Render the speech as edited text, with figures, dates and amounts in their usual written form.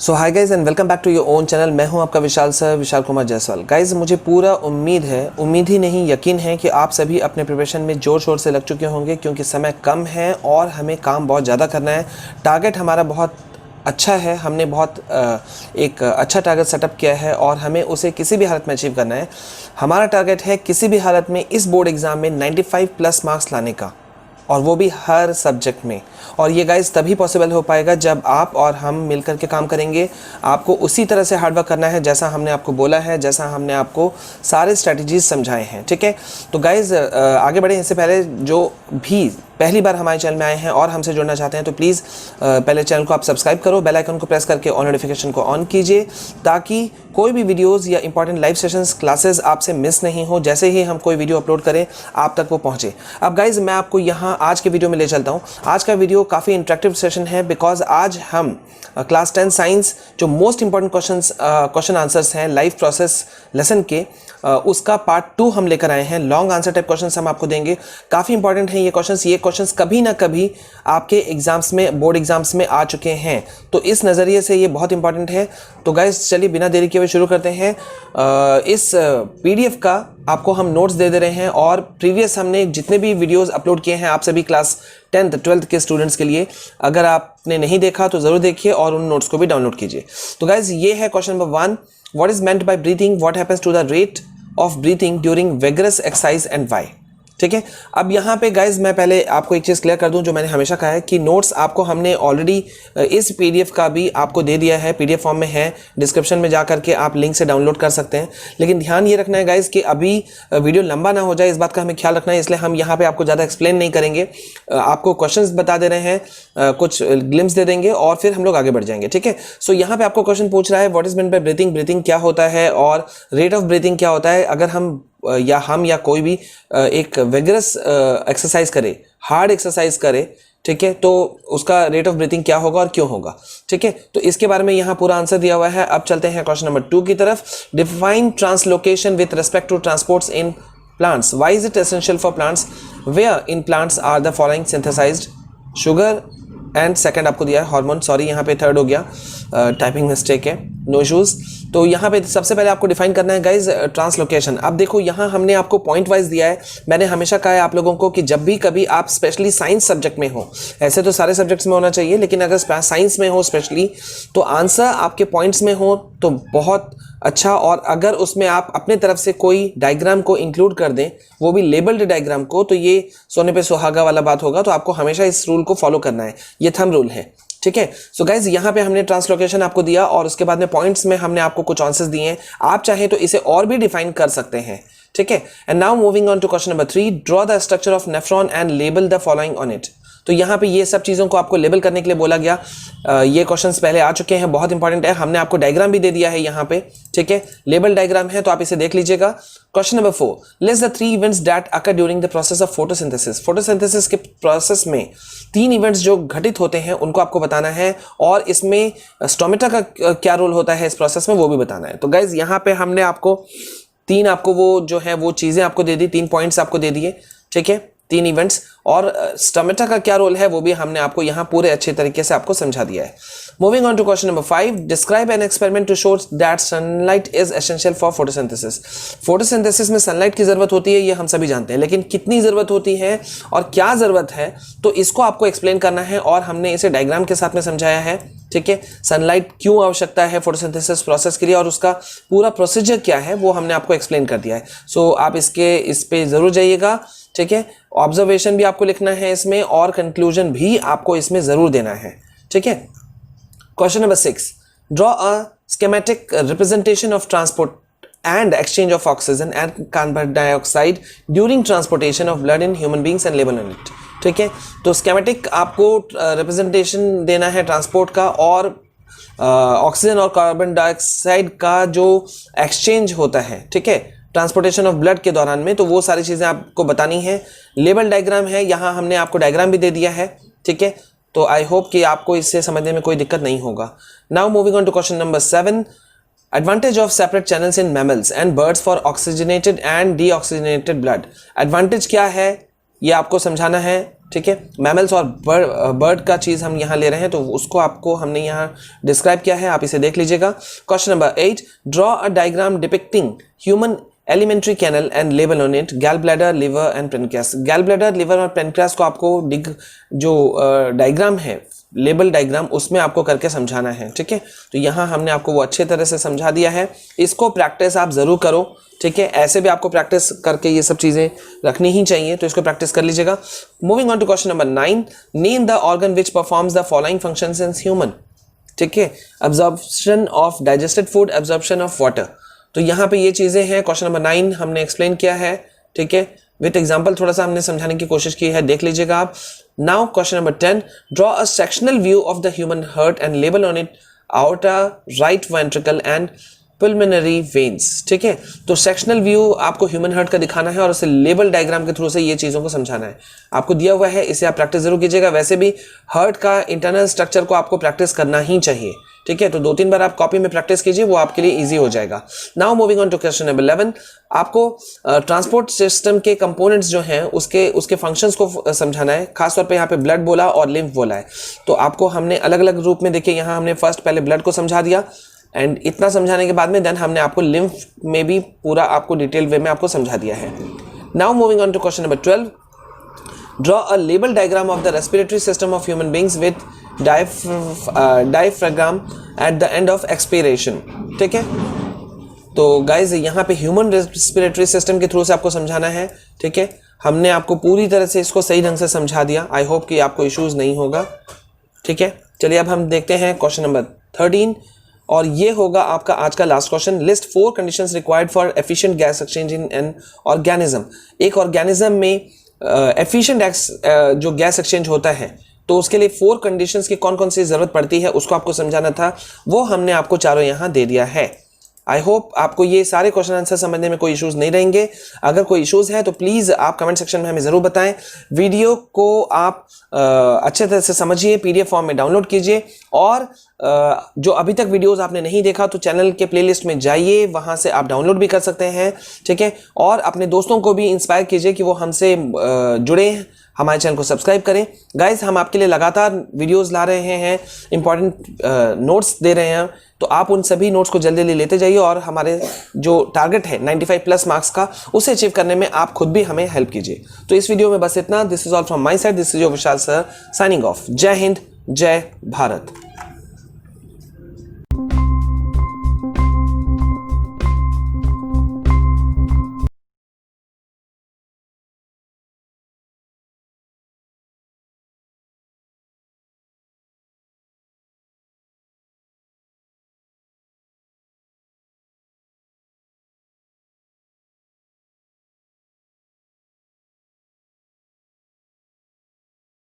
So hi guys and welcome back to your own channel. मैं हूं आपका Vishal sir, Vishal Kumar Jaiswal. Guys मुझे पूरा उम्मीद ही नहीं यकीन है कि आप सभी अपने प्रिपरेशन में जोर शोर से लग चुके होंगे, क्योंकि समय कम है और हमें काम बहुत ज़्यादा करना है। टारगेट हमारा बहुत अच्छा है, हमने बहुत एक अच्छा टारगेट सेटअप किया है और हमें उसे किसी भी हालत में अचीव करना है। हमारा टारगेट है किसी भी हालत में इस बोर्ड एग्ज़ाम में 95 प्लस मार्क्स लाने का, और वो भी हर सब्जेक्ट में। और ये गाइस तभी पॉसिबल हो पाएगा जब आप और हम मिलकर के काम करेंगे। आपको उसी तरह से हार्डवर्क करना है जैसा हमने आपको बोला है, जैसा हमने आपको सारे स्ट्रैटेजीज समझाए हैं, ठीक है। तो गाइस आगे बढ़े इससे पहले जो भी पहली बार हमारे चैनल में आए हैं और हमसे जुड़ना चाहते हैं तो प्लीज़ पहले चैनल को आप सब्सक्राइब करो, बेल आइकन को प्रेस करके ऑल नोटिफिकेशन को ऑन कीजिए, ताकि कोई भी वीडियोस या इंपॉर्टेंट लाइव सेशंस क्लासेस आपसे मिस नहीं हो। जैसे ही हम कोई वीडियो अपलोड करें आप तक वो पहुंचे। अब गाइज मैं आपको यहाँ आज के वीडियो में ले चलता हूँ। आज का वीडियो काफ़ी इंटरेक्टिव सेशन है, बिकॉज आज हम क्लास 10 साइंस जो मोस्ट इंपॉर्टेंट क्वेश्चन आंसर्स हैं लाइफ प्रोसेस लेसन के, उसका पार्ट 2 हम लेकर आए हैं। लॉन्ग आंसर टाइप क्वेश्चंस हम आपको देंगे, काफ़ी इंपॉर्टेंट हैं ये क्वेश्चंस कभी ना कभी आपके एग्जाम्स में, बोर्ड एग्जाम्स में आ चुके हैं, तो इस नज़रिए से ये बहुत इंपॉर्टेंट है। तो गाइस चलिए बिना देरी किए हुए शुरू करते हैं। इस पीडीएफ का आपको हम नोट्स दे रहे हैं, और प्रीवियस हमने जितने भी वीडियोस अपलोड किए हैं आप सभी क्लास 10th 12th के स्टूडेंट्स के लिए, अगर आपने नहीं देखा तो ज़रूर देखिए और उन नोट्स को भी डाउनलोड कीजिए। तो गाइज ये है question number 1, what is meant by breathing, what happens to the rate of breathing during vigorous exercise and why. ठीक है, अब यहाँ पे गाइज मैं पहले आपको एक चीज़ क्लियर कर दूं जो मैंने हमेशा कहा है कि नोट्स आपको हमने ऑलरेडी इस पीडीएफ का भी आपको दे दिया है, पीडीएफ फॉर्म में है, डिस्क्रिप्शन में जा करके आप लिंक से डाउनलोड कर सकते हैं। लेकिन ध्यान ये रखना है गाइज कि अभी वीडियो लंबा ना हो जाए, इस बात का हमें ख्याल रखना है, इसलिए हम यहाँ पे आपको ज़्यादा एक्सप्लेन नहीं करेंगे। आपको क्वेश्चन बता दे रहे हैं, कुछ ग्लिम्स दे देंगे और फिर हम लोग आगे बढ़ जाएंगे, ठीक है। सो यहाँ पे आपको क्वेश्चन पूछ रहा है what is meant by breathing, breathing क्या होता है और रेट ऑफ ब्रीथिंग क्या होता है। अगर हम या कोई भी एक वेगरस एक्सरसाइज करे, हार्ड एक्सरसाइज करे, ठीक है, तो उसका रेट ऑफ ब्रीथिंग क्या होगा और क्यों होगा, ठीक है। तो इसके बारे में यहाँ पूरा आंसर दिया हुआ है। अब चलते हैं क्वेश्चन नंबर 2 की तरफ। Define translocation with respect to transports in plants, why is it essential for plants, where in plants are the following synthesized, sugar and second आपको दिया है हार्मोन, सॉरी यहाँ पे थर्ड हो गया, टाइपिंग मिस्टेक है, नो इशूज़। तो यहाँ पे सबसे पहले आपको डिफाइन करना है गाइज ट्रांसलोकेशन। अब देखो यहाँ हमने आपको पॉइंट वाइज दिया है। मैंने हमेशा कहा है आप लोगों को कि जब भी कभी आप स्पेशली साइंस सब्जेक्ट में हो, ऐसे तो सारे सब्जेक्ट्स में होना चाहिए, लेकिन अगर साइंस में हो स्पेशली, तो आंसर आपके पॉइंट्स में हो तो बहुत अच्छा। और अगर उसमें आप अपने तरफ से कोई डायग्राम को इंक्लूड कर दें, वो भी लेबल्ड डायग्राम को, तो ये सोने पे सुहागा वाला बात होगा। तो आपको हमेशा इस रूल को फॉलो करना है, ये थंब रूल है, ठीक है। सो गाइज यहाँ पे हमने ट्रांसलोकेशन आपको दिया और उसके बाद में पॉइंट्स में हमने आपको कुछ आंसर्स दिए हैं। आप चाहें तो इसे और भी डिफाइन कर सकते हैं, ठीक है। And now moving on to question number 3, draw the structure of nephron and label the following on it. तो यहाँ पे ये सब चीज़ों को आपको लेबल करने के लिए बोला गया। ये क्वेश्चंस पहले आ चुके हैं, बहुत इंपॉर्टेंट है। हमने आपको डायग्राम भी दे दिया है यहाँ पे, ठीक है, लेबल डायग्राम है, तो आप इसे देख लीजिएगा। Question number 4, list the 3 events that occur during the process of photosynthesis. Photosynthesis के प्रोसेस में 3 इवेंट्स जो घटित होते हैं उनको आपको बताना है, और इसमें स्टोमेटा का क्या रोल होता है इस प्रोसेस में वो भी बताना है। तो गाइज यहाँ पे हमने आपको 3 आपको वो जो है वो चीज़ें आपको दे दी, 3 पॉइंट्स आपको दे दिए, ठीक है, 3 इवेंट्स, और स्टोमेटा का क्या रोल है वो भी हमने आपको यहाँ पूरे अच्छे तरीके से आपको समझा दिया है। Moving on to question number 5, describe an experiment to show that sunlight is essential for photosynthesis. Photosynthesis में सनलाइट की जरूरत होती है, ये हम सभी जानते हैं, लेकिन कितनी जरूरत होती है और क्या जरूरत है, तो इसको आपको एक्सप्लेन करना है, और हमने इसे डायग्राम के साथ में समझाया है, ठीक है। सनलाइट क्यों आवश्यकता है फोटोसिंथेसिस प्रोसेस के लिए और उसका पूरा प्रोसीजर क्या है वो हमने आपको एक्सप्लेन कर दिया है। सो आप इस पे जरूर जाइएगा, ठीक है। ऑब्जर्वेशन भी आपको लिखना है इसमें और कंक्लूजन भी आपको इसमें जरूर देना है, ठीक है। Question number 6, draw a schematic representation of transport and exchange of oxygen and carbon dioxide during transportation of blood in human beings and label on it, ठीक है। तो स्कीमेटिक आपको रिप्रेजेंटेशन देना है ट्रांसपोर्ट का, और ऑक्सीजन और कार्बन डाइऑक्साइड का जो एक्सचेंज होता है, ठीक है, ट्रांसपोर्टेशन ऑफ ब्लड के दौरान में, तो वो सारी चीज़ें आपको बतानी है। लेबल डायग्राम है, यहाँ हमने आपको डायग्राम भी दे दिया है, ठीक है। तो आई होप कि आपको इससे समझने में कोई दिक्कत नहीं होगा। Now moving on to question number 7, Advantage of separate channels in mammals and birds for oxygenated and deoxygenated blood. Advantage क्या है ये आपको समझाना है, ठीक है। मैमल्स और बर्ड का चीज़ हम यहाँ ले रहे हैं, तो उसको आपको हमने यहाँ डिस्क्राइब किया है, आप इसे देख लीजिएगा। Question number 8, draw a diagram depicting human alimentary canal and label on it gall bladder, liver and pancreas. Gall bladder, liver और पेनक्रियास को आपको जो डायग्राम है, लेबल डायग्राम, उसमें आपको करके समझाना है, ठीक है। तो यहाँ हमने आपको वो अच्छे तरह से समझा दिया है। इसको प्रैक्टिस आप ज़रूर करो, ठीक है। ऐसे भी आपको प्रैक्टिस करके ये सब चीज़ें रखनी ही चाहिए, तो इसको प्रैक्टिस कर लीजिएगा। Moving on to question number 9, name the organ which performs the following functions in human, ठीक है। Absorption of digested food, absorption of water. तो यहाँ पे ये चीज़ें हैं, क्वेश्चन नंबर 9 हमने एक्सप्लेन किया है, ठीक है। विथ एग्जाम्पल थोड़ा सा हमने समझाने की कोशिश की है, देख लीजिएगा आप। Now question number 10, draw a sectional view of the human heart and label on it outer right ventricle and pulmonary veins, ठीक है। तो सेक्शनल व्यू आपको ह्यूमन हार्ट का दिखाना है और उसे लेबल डायग्राम के थ्रू से ये चीज़ों को समझाना है। आपको दिया हुआ है, इसे आप प्रैक्टिस जरूर कीजिएगा। वैसे भी हार्ट का इंटरनल स्ट्रक्चर को आपको प्रैक्टिस करना ही चाहिए, ठीक है। तो 2-3 बार आप कॉपी में प्रैक्टिस कीजिए, वो आपके लिए इजी हो जाएगा। Now moving on to question number 11, आपको ट्रांसपोर्ट सिस्टम के कंपोनेंट्स जो हैं उसके फंक्शंस को समझाना है। खासतौर पे यहाँ पे ब्लड बोला और लिम्फ बोला है, तो आपको हमने अलग अलग रूप में, देखिए यहाँ हमने फर्स्ट पहले ब्लड को समझा दिया, एंड इतना समझाने के बाद में देन हमने आपको लिम्फ में भी पूरा आपको डिटेल वे में आपको समझा दिया है। Now moving on to question number 12, draw a label diagram of the respiratory system of human beings with diaphragm at the end of expiration, ठीक है। तो गाइज यहाँ पे ह्यूमन रेस्पिरेटरी सिस्टम के थ्रू से आपको समझाना है, ठीक है। हमने आपको पूरी तरह से इसको सही ढंग से समझा दिया। आई होप कि आपको इश्यूज नहीं होगा, ठीक है। चलिए अब हम देखते हैं क्वेश्चन नंबर 13, और ये होगा आपका आज का last question. List 4 conditions required for efficient gas exchange in an organism. एक ऑर्गेनिज्म में एफिशिएंट जो गैस एक्सचेंज होता है, तो उसके लिए 4 कंडीशंस की कौन कौन सी जरूरत पड़ती है उसको आपको समझाना था, वो हमने आपको चारों यहाँ दे दिया है। आई होप आपको ये सारे क्वेश्चन आंसर समझने में कोई इश्यूज नहीं रहेंगे। अगर कोई इश्यूज है तो प्लीज़ आप कमेंट सेक्शन में हमें ज़रूर बताएं। वीडियो को आप अच्छे तरह से समझिए, PDF फॉर्म में डाउनलोड कीजिए, और जो अभी तक वीडियोस आपने नहीं देखा तो चैनल के प्लेलिस्ट में जाइए, वहाँ से आप डाउनलोड भी कर सकते हैं, ठीक है। और अपने दोस्तों को भी इंस्पायर कीजिए कि वो हमसे जुड़े, हमारे चैनल को सब्सक्राइब करें। गाइस, हम आपके लिए लगातार वीडियोस ला रहे हैं, इंपॉर्टेंट नोट्स दे रहे हैं, तो आप उन सभी नोट्स को जल्दी जल्दी लेते जाइए, और हमारे जो टारगेट है 95+ मार्क्स का, उसे अचीव करने में आप खुद भी हमें हेल्प कीजिए। तो इस वीडियो में बस इतना। This is all from my side, this is your Vishal sir signing off. जय हिंद, जय भारत।